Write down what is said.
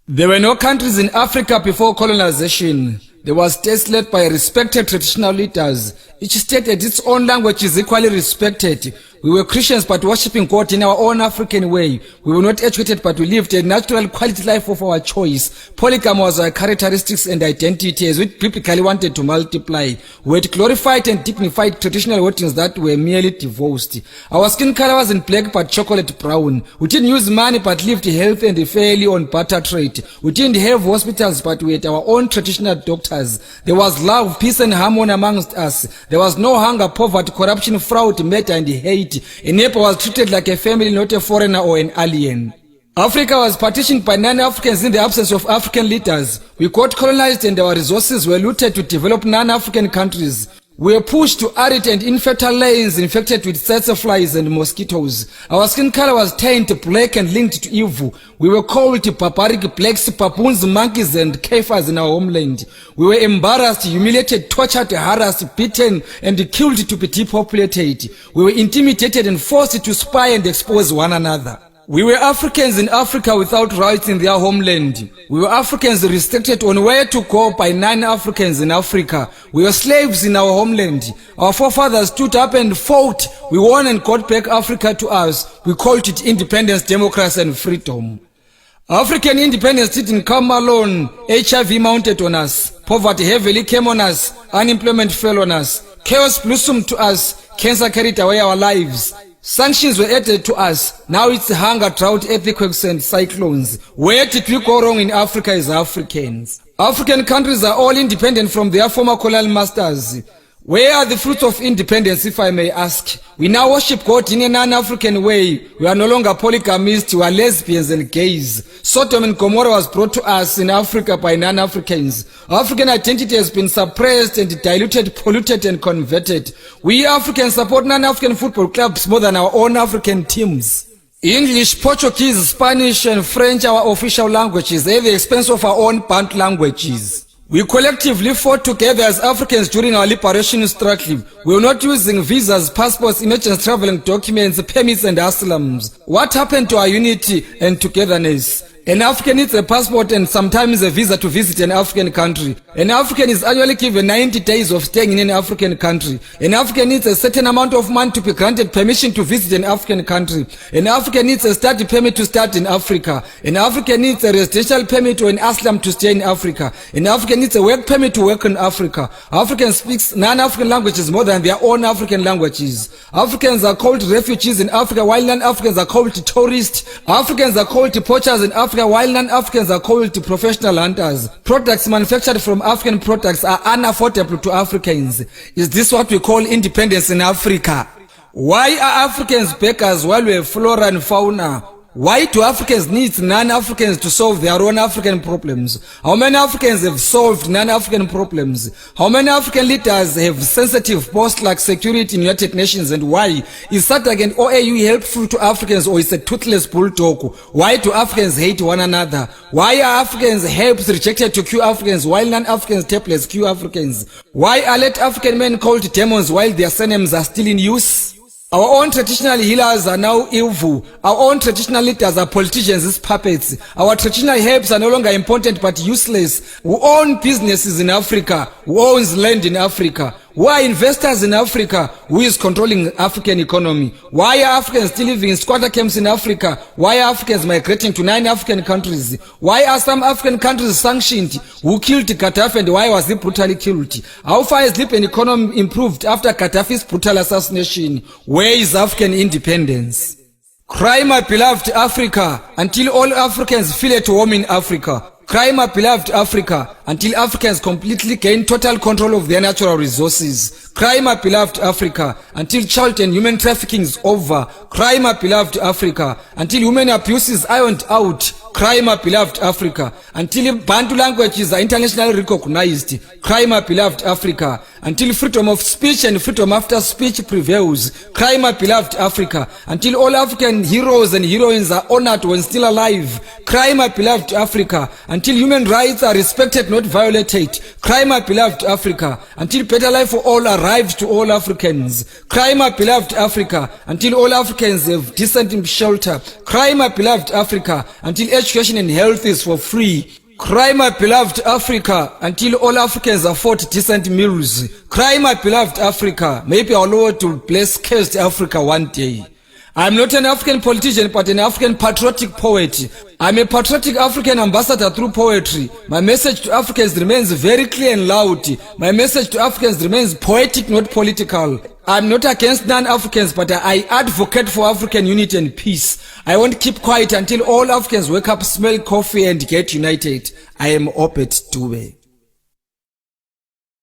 There were no countries in Africa before colonization. There was states led by respected traditional leaders. Each state had its own language is equally respected. We were Christians but worshipping God in our own African way. We were not educated but we lived a natural quality life of our choice. Polygamy was our characteristics and identity as we biblically wanted to multiply. We had glorified and dignified traditional weddings that were merely divorced. Our skin color wasn't black but chocolate brown. We didn't use money but lived healthy and fairly on barter trade. We didn't have hospitals but we had our own traditional doctors. There was love, peace and harmony amongst us. There was no hunger, poverty, corruption, fraud, murder and hate. A neighbor was treated like a family, not a foreigner or an alien. Africa was partitioned by non-Africans in the absence of African leaders. We got colonized and our resources were looted to develop non-African countries. We were pushed to arid and infertile lands infected with tsetse flies and mosquitoes. Our skin color was tanned black and linked to evil. We were called barbaric blacks, baboons, monkeys and kafirs in our homeland. We were embarrassed, humiliated, tortured, harassed, beaten and killed to be depopulated. We were intimidated and forced to spy and expose one another. We were Africans in Africa without rights in their homeland. We were Africans restricted on where to go by non-Africans in Africa. We were slaves in our homeland. Our forefathers stood up and fought. We won and got back Africa to us. We called it independence, democracy and freedom. African independence didn't come alone. HIV mounted on us. Poverty heavily came on us. Unemployment fell on us. Chaos blossomed to us. Cancer carried away our lives. Sanctions were added to us. Now it's hunger, drought, earthquakes and cyclones. Where did we go wrong in Africa as Africans? African countries are all independent from their former colonial masters. Where are the fruits of independence, if I may ask? We now worship God in a non-African way. We are no longer polygamists, we are lesbians and gays. Sodom and Gomorrah was brought to us in Africa by non-Africans. African identity has been suppressed and diluted, polluted and converted. We Africans support non-African football clubs more than our own African teams. English, Portuguese, Spanish and French are our official languages at the expense of our own Bantu languages. We collectively fought together as Africans during our liberation struggle. We were not using visas, passports, emergency traveling documents, permits and asylums. What happened to our unity and togetherness? An African needs a passport and sometimes a visa to visit an African country. An African is annually given 90 days of staying in an African country. An African needs a certain amount of money to be granted permission to visit an African country. An African needs a study permit to study in Africa. An African needs a residential permit or an asylum to stay in Africa. An African needs a work permit to work in Africa. Africans speak non-African languages more than their own African languages. Africans are called refugees in Africa while non-Africans are called tourists. Africans are called poachers in Africa while non-Africans are called professional hunters. Products manufactured from African products are unaffordable to Africans. Is this what we call independence in Africa? Why are Africans beggars while we have flora and fauna? Why do Africans need non-Africans to solve their own African problems? How many Africans have solved non-African problems? How many African leaders have sensitive posts like security in United Nations, and why? Is SADC and OAU helpful to Africans or is a toothless bulldog? Why do Africans hate one another? Why are Africans herbs rejected to cure Africans while non-Africans tablets cure Africans? Why are late African men called demons while their surnames are still in use? Our own traditional healers are now evil. Our own traditional leaders are politicians as puppets. Our traditional herbs are no longer important but useless. Who own businesses in Africa? Who owns land in Africa? Who are investors in Africa? Who is controlling African economy? Why are Africans still living in squatter camps in Africa? Why are Africans migrating to 9 African countries? Why are some African countries sanctioned? Who killed Gaddafi and why was he brutally killed? How far has Libyan economy improved after Gaddafi's brutal assassination? Where is African independence? Cry, my beloved Africa, until all Africans feel at home in Africa. Cry, my beloved Africa, until Africans completely gain total control of their natural resources. Cry, my beloved Africa, until child and human trafficking is over. Cry, my beloved Africa, until human abuse is ironed out. Cry, my beloved Africa, until Bantu languages are internationally recognized. Cry, my beloved Africa, until freedom of speech and freedom after speech prevails. Cry, my beloved Africa, until all African heroes and heroines are honored when still alive. Cry, my beloved Africa, until human rights are respected not violated. Cry, my beloved Africa, until better life for all arrives to all Africans. Cry, my beloved Africa, until all Africans have decent shelter. Cry, my beloved Africa, until education and health is for free. Cry, my beloved Africa, until all Africans afford decent meals. Cry, my beloved Africa, maybe our Lord will bless cursed Africa one day. I'm not an African politician, but an African patriotic poet. I'm a patriotic African ambassador through poetry. My message to Africans remains very clear and loud. My message to Africans remains poetic, not political. I'm not against non-Africans, but I advocate for African unity and peace. I won't keep quiet until all Africans wake up, smell coffee, and get united. I am Obed Dube.